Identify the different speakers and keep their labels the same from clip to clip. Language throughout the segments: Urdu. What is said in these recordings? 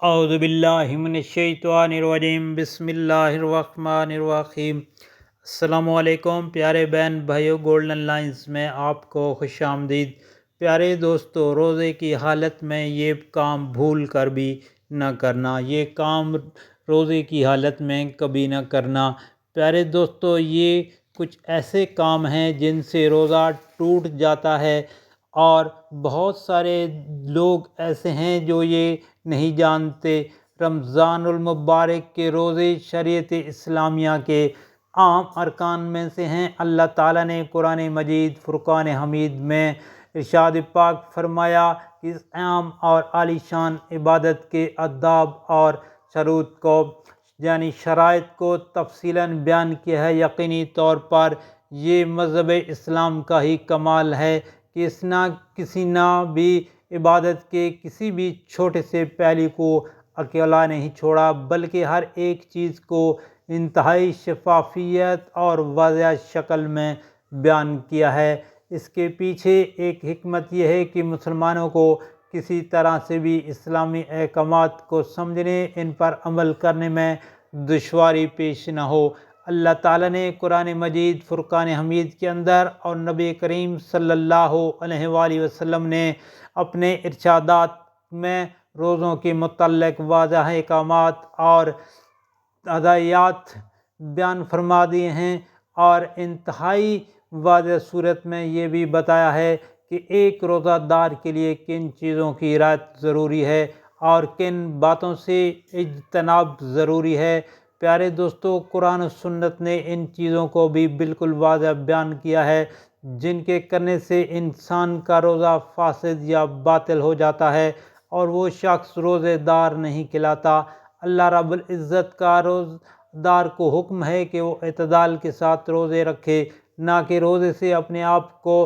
Speaker 1: اعوذ باللہ من الشیطان الرجیم، بسم اللہ الرحمن الرحیم۔ السلام علیکم پیارے بہن بھائیو، گولڈن لائنز میں آپ کو خوش آمدید۔ پیارے دوستو، روزے کی حالت میں یہ کام بھول کر بھی نہ کرنا، یہ کام روزے کی حالت میں کبھی نہ کرنا۔ پیارے دوستو، یہ کچھ ایسے کام ہیں جن سے روزہ ٹوٹ جاتا ہے، اور بہت سارے لوگ ایسے ہیں جو یہ نہیں جانتے۔ رمضان المبارک کے روزے شریعت اسلامیہ کے عام ارکان میں سے ہیں۔ اللہ تعالیٰ نے قرآن مجید فرقان حمید میں ارشاد پاک فرمایا کہ اس عام اور عالی شان عبادت کے آداب اور شروط کو یعنی شرائط کو تفصیلاً بیان کیا ہے۔ یقینی طور پر یہ مذہب اسلام کا ہی کمال ہے کہ اس نہ کسی نہ بھی عبادت کے کسی بھی چھوٹے سے پہلو کو اکیلا نہیں چھوڑا، بلکہ ہر ایک چیز کو انتہائی شفافیت اور واضح شکل میں بیان کیا ہے۔ اس کے پیچھے ایک حکمت یہ ہے کہ مسلمانوں کو کسی طرح سے بھی اسلامی احکامات کو سمجھنے، ان پر عمل کرنے میں دشواری پیش نہ ہو۔ اللہ تعالیٰ نے قرآن مجید فرقان حمید کے اندر اور نبی کریم صلی اللہ علیہ وآلہ وسلم نے اپنے ارشادات میں روزوں کے متعلق واضح احکامات اور ہدایات بیان فرما دیے ہیں، اور انتہائی واضح صورت میں یہ بھی بتایا ہے کہ ایک روزہ دار کے لیے کن چیزوں کی رعایت ضروری ہے اور کن باتوں سے اجتناب ضروری ہے۔ پیارے دوستو، قرآن و سنت نے ان چیزوں کو بھی بالکل واضح بیان کیا ہے جن کے کرنے سے انسان کا روزہ فاسد یا باطل ہو جاتا ہے اور وہ شخص روزے دار نہیں کہلاتا۔ اللہ رب العزت کا روزہ دار کو حکم ہے کہ وہ اعتدال کے ساتھ روزے رکھے، نہ کہ روزے سے اپنے آپ کو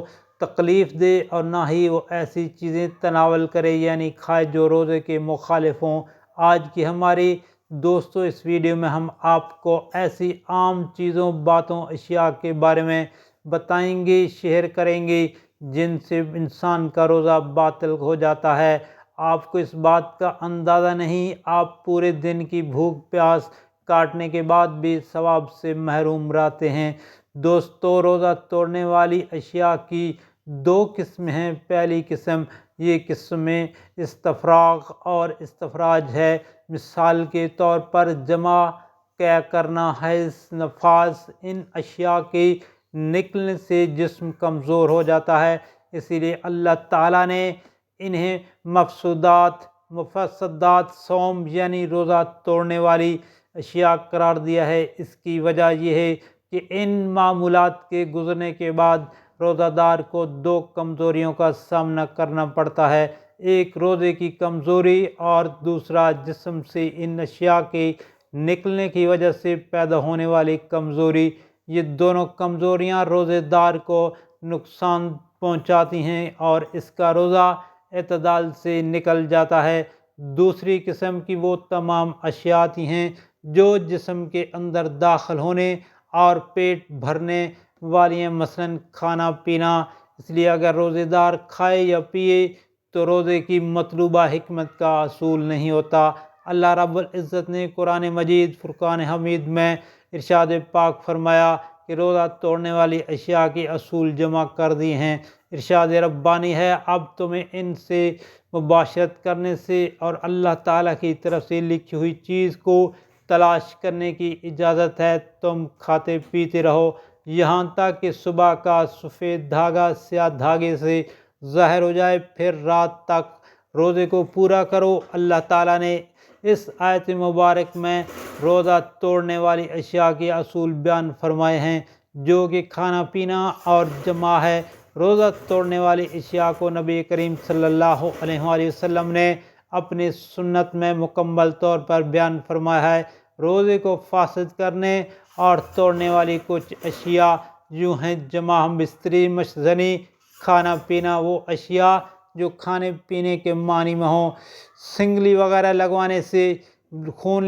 Speaker 1: تکلیف دے، اور نہ ہی وہ ایسی چیزیں تناول کرے یعنی کھائے جو روزے کے مخالف ہوں۔ آج کی ہماری دوستو اس ویڈیو میں ہم آپ کو ایسی عام چیزوں، باتوں، اشیاء کے بارے میں بتائیں گے، شیئر کریں گے جن سے انسان کا روزہ باطل ہو جاتا ہے۔ آپ کو اس بات کا اندازہ نہیں، آپ پورے دن کی بھوک پیاس کاٹنے کے بعد بھی ثواب سے محروم رہتے ہیں۔ دوستو، روزہ توڑنے والی اشیاء کی دو قسمیں ہیں۔ پہلی قسم، یہ قسمیں استفراغ اور استفراج ہے۔ مثال کے طور پر جمع کیا کرنا، حیض، نفاس، ان اشیاء کے نکلنے سے جسم کمزور ہو جاتا ہے، اسی لیے اللہ تعالیٰ نے انہیں مفسدات صوم یعنی روزہ توڑنے والی اشیاء قرار دیا ہے۔ اس کی وجہ یہ ہے کہ ان معمولات کے گزرنے کے بعد روزہ دار کو دو کمزوریوں کا سامنا کرنا پڑتا ہے، ایک روزے کی کمزوری اور دوسرا جسم سے ان اشیاء کے نکلنے کی وجہ سے پیدا ہونے والی کمزوری۔ یہ دونوں کمزوریاں روزے دار کو نقصان پہنچاتی ہیں اور اس کا روزہ اعتدال سے نکل جاتا ہے۔ دوسری قسم کی وہ تمام اشیاء ہیں جو جسم کے اندر داخل ہونے اور پیٹ بھرنے والی ہیں، مثلاً کھانا پینا۔ اس لیے اگر روزے دار کھائے یا پیے تو روزے کی مطلوبہ حکمت کا حصول نہیں ہوتا۔ اللہ رب العزت نے قرآن مجید فرقان حمید میں ارشاد پاک فرمایا کہ روزہ توڑنے والی اشیاء کے اصول جمع کر دی ہیں۔ ارشاد ربانی ہے، اب تمہیں ان سے مباشرت کرنے سے اور اللہ تعالیٰ کی طرف سے لکھی ہوئی چیز کو تلاش کرنے کی اجازت ہے۔ تم کھاتے پیتے رہو یہاں تک کہ صبح کا سفید دھاگا سیاہ دھاگے سے ظاہر ہو جائے، پھر رات تک روزے کو پورا کرو۔ اللہ تعالیٰ نے اس آیت مبارک میں روزہ توڑنے والی اشیاء کے اصول بیان فرمائے ہیں، جو کہ کھانا پینا اور جمع ہے۔ روزہ توڑنے والی اشیاء کو نبی کریم صلی اللہ علیہ وآلہ وسلم نے اپنی سنت میں مکمل طور پر بیان فرمایا ہے۔ روزے کو فاسد کرنے اور توڑنے والی کچھ اشیاء یوں ہیں: جمع، بستری، مشزنی، کھانا پینا، وہ اشیاء جو کھانے پینے کے معنی میں ہوں، سنگلی وغیرہ لگوانے سے خون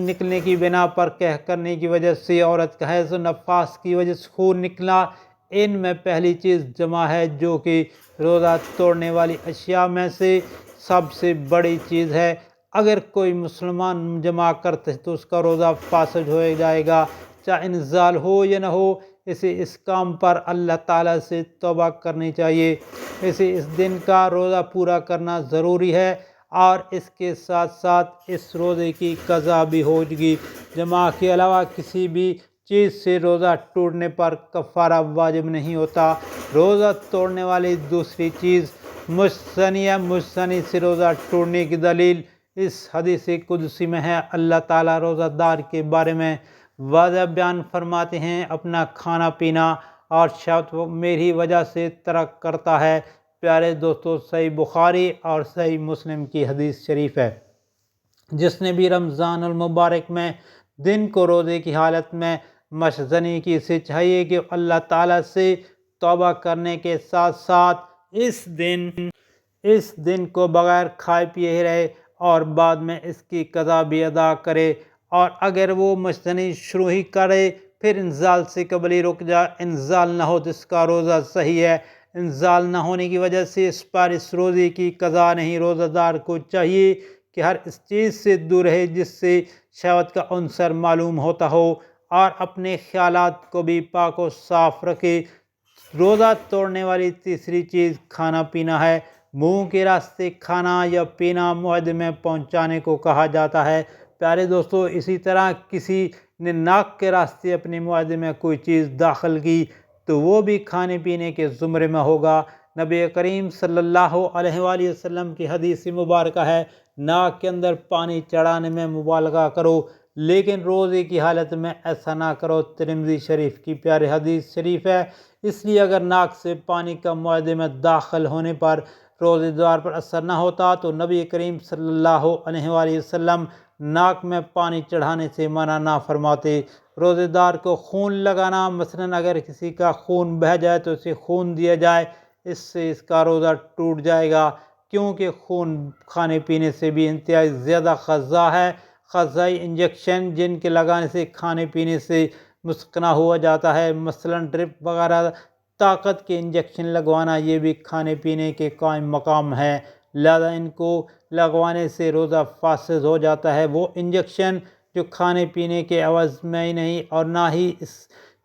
Speaker 1: نکلنے کی بنا پر کہہ کرنے کی وجہ سے عورت کا حیض و نفاس کی وجہ سے خون نکلا، ان میں پہلی چیز جمع ہے، جو کہ روزہ توڑنے والی اشیاء میں سے سب سے بڑی چیز ہے۔ اگر کوئی مسلمان جمع کرتے تو اس کا روزہ فاسد ہو جائے گا، چاہے انزال ہو یا نہ ہو۔ اسے اس کام پر اللہ تعالیٰ سے توبہ کرنی چاہیے، اسے اس دن کا روزہ پورا کرنا ضروری ہے، اور اس کے ساتھ ساتھ اس روزے کی قضا بھی ہوگی۔ جماع کے علاوہ کسی بھی چیز سے روزہ ٹوٹنے پر کفارہ واجب نہیں ہوتا۔ روزہ توڑنے والی دوسری چیز مجتنی ہے، مجتنی سے روزہ ٹوٹنے کی دلیل اس حدیث قدسی میں ہے۔ اللہ تعالیٰ روزہ دار کے بارے میں واضح بیان فرماتے ہیں، اپنا کھانا پینا اور شہوت میری وجہ سے ترک کرتا ہے۔ پیارے دوستو، صحیح بخاری اور صحیح مسلم کی حدیث شریف ہے، جس نے بھی رمضان المبارک میں دن کو روزے کی حالت میں مشزنی کی، اسے چاہیے کہ اللہ تعالیٰ سے توبہ کرنے کے ساتھ ساتھ اس دن کو بغیر کھائے پیے رہے اور بعد میں اس کی قضا بھی ادا کرے، اور اگر وہ مشزنی شروع ہی کرے پھر انزال سے قبل ہی رک جائے، انزال نہ ہو تو اس کا روزہ صحیح ہے، انزال نہ ہونے کی وجہ سے اس پر اس روزے کی قضا نہیں۔ روزہ دار کو چاہیے کہ ہر اس چیز سے دور رہے جس سے شہوت کا عنصر معلوم ہوتا ہو، اور اپنے خیالات کو بھی پاک و صاف رکھے۔ روزہ توڑنے والی تیسری چیز کھانا پینا ہے۔ منہ کے راستے کھانا یا پینا معدے میں پہنچانے کو کہا جاتا ہے۔ پیارے دوستو، اسی طرح کسی نے ناک کے راستے اپنے معدے میں کوئی چیز داخل کی تو وہ بھی کھانے پینے کے زمرے میں ہوگا۔ نبی کریم صلی اللہ علیہ وآلہ وسلم کی حدیث مبارکہ ہے، ناک کے اندر پانی چڑھانے میں مبالغہ کرو لیکن روزے کی حالت میں ایسا نہ کرو۔ ترمذی شریف کی پیاری حدیث شریف ہے۔ اس لیے اگر ناک سے پانی کا معدے میں داخل ہونے پر روزے دار پر اثر نہ ہوتا تو نبی کریم صلی اللہ علیہ وآلہ وسلم ناک میں پانی چڑھانے سے منع نہ فرماتے۔ روزے دار کو خون لگانا، مثلاً اگر کسی کا خون بہہ جائے تو اسے خون دیا جائے، اس سے اس کا روزہ ٹوٹ جائے گا، کیونکہ خون کھانے پینے سے بھی انتہائی زیادہ غذا ہے۔ غذائی انجیکشن جن کے لگانے سے کھانے پینے سے مسکنہ ہوا جاتا ہے، مثلاً ڈرپ وغیرہ، طاقت کے انجیکشن لگوانا، یہ بھی کھانے پینے کے قائم مقام ہے، لہذا ان کو لگوانے سے روزہ فاسد ہو جاتا ہے۔ وہ انجیکشن جو کھانے پینے کے عوض میں ہی نہیں اور نہ ہی اس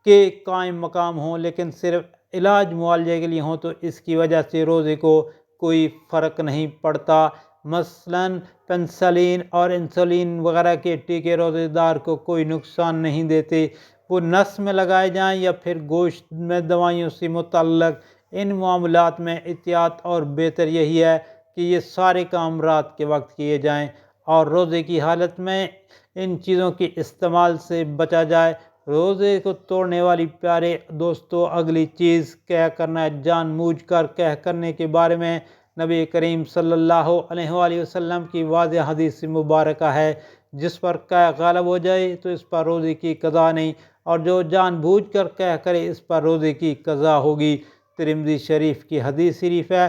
Speaker 1: کے قائم مقام ہوں لیکن صرف علاج معالجے کے لیے ہوں تو اس کی وجہ سے روزے کو کوئی فرق نہیں پڑتا۔ مثلاً پنسلین اور انسولین وغیرہ کے ٹیکے روزے دار کو کوئی نقصان نہیں دیتے، وہ نس میں لگائے جائیں یا پھر گوشت میں دوائیوں سے متعلق ان معاملات میں احتیاط اور بہتر یہی ہے کہ یہ سارے کام رات کے وقت کیے جائیں اور روزے کی حالت میں ان چیزوں کے استعمال سے بچا جائے۔ روزے کو توڑنے والی پیارے دوستو اگلی چیز کہہ کرنا ہے، جان بوجھ کر کہہ کرنے کے بارے میں نبی کریم صلی اللہ علیہ وآلہ وسلم کی واضح حدیث مبارکہ ہے، جس پر کہہ غالب ہو جائے تو اس پر روزے کی قضا نہیں، اور جو جان بوجھ کر کہہ کرے اس پر روزے کی قضا ہوگی۔ ترمذی شریف کی حدیث شریف ہے۔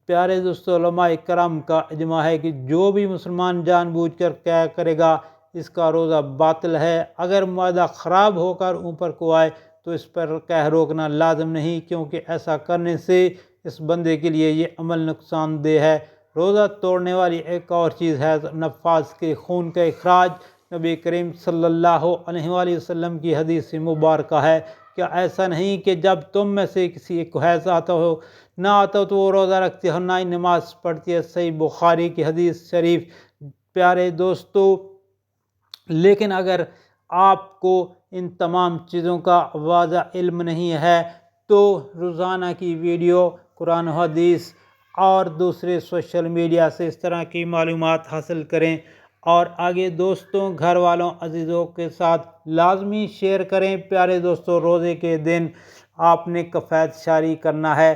Speaker 1: پیارے دوستو، علماء کرام کا اجماع ہے کہ جو بھی مسلمان جان بوجھ کر کہہ کرے گا اس کا روزہ باطل ہے۔ اگر معدہ خراب ہو کر اوپر کو آئے تو اس پر کہہ روکنا لازم نہیں، کیونکہ ایسا کرنے سے اس بندے کے لیے یہ عمل نقصان دہ ہے۔ روزہ توڑنے والی ایک اور چیز ہے نفاذ کے خون کا اخراج۔ نبی کریم صلی اللہ علیہ وآلہ وسلم کی حدیث مبارکہ ہے، کیا ایسا نہیں کہ جب تم میں سے کسی ایک کو حیض آتا ہو نہ آتا ہو تو وہ روزہ رکھتے ہو نہ ہی نماز پڑھتی ہے؟ صحیح بخاری کی حدیث شریف۔ پیارے دوستو، لیکن اگر آپ کو ان تمام چیزوں کا واضح علم نہیں ہے تو روزانہ کی ویڈیو، قرآن و حدیث اور دوسرے سوشل میڈیا سے اس طرح کی معلومات حاصل کریں اور آگے دوستوں، گھر والوں، عزیزوں کے ساتھ لازمی شیئر کریں۔ پیارے دوستو، روزے کے دن آپ نے کفایت شاری کرنا ہے۔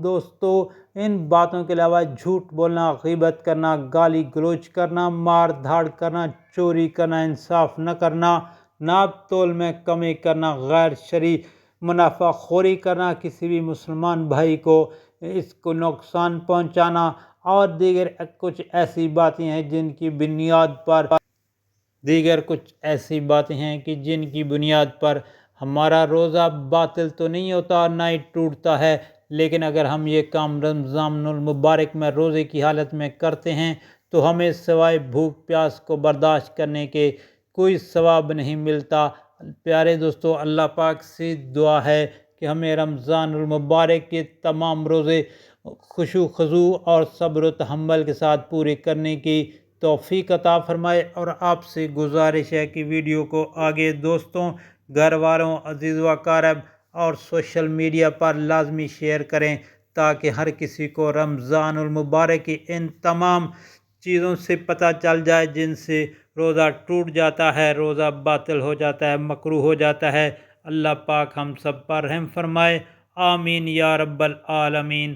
Speaker 1: دوستو، ان باتوں کے علاوہ جھوٹ بولنا، غیبت کرنا، گالی گلوچ کرنا، مار دھاڑ کرنا، چوری کرنا، انصاف نہ کرنا، ناپ تول میں کمی کرنا، غیر شرعی منافع خوری کرنا، کسی بھی مسلمان بھائی کو اس کو نقصان پہنچانا اور دیگر کچھ ایسی باتیں ہیں جن کی بنیاد پر ہمارا روزہ باطل تو نہیں ہوتا نہ ہی ٹوٹتا ہے، لیکن اگر ہم یہ کام رمضان المبارک میں روزے کی حالت میں کرتے ہیں تو ہمیں سوائے بھوک پیاس کو برداشت کرنے کے کوئی ثواب نہیں ملتا۔ پیارے دوستو، اللہ پاک سے دعا ہے کہ ہمیں رمضان المبارک کے تمام روزے خشوع و خضوع اور صبر و تحمل کے ساتھ پورے کرنے کی توفیق عطا فرمائے۔ اور آپ سے گزارش ہے کہ ویڈیو کو آگے دوستوں، گھر والوں، عزیز و اقارب اور سوشل میڈیا پر لازمی شیئر کریں تاکہ ہر کسی کو رمضان المبارک کی ان تمام چیزوں سے پتہ چل جائے جن سے روزہ ٹوٹ جاتا ہے، روزہ باطل ہو جاتا ہے، مکروہ ہو جاتا ہے۔ اللہ پاک ہم سب پر رحم فرمائے، آمین یا رب العالمین۔